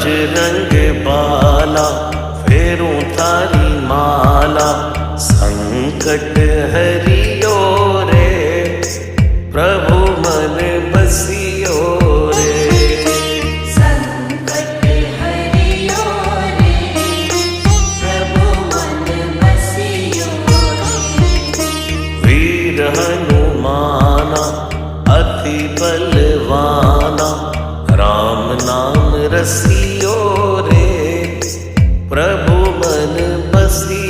बजरंग बाला फेरूं थारी माला, संकट हरियो रे प्रभु मन बसियो रे। संकट हरियो रे प्रभु मन बसियो रे। वीर हनुमाना अति बलवाना, राम नाम रसियो रे प्रभु मन बसियो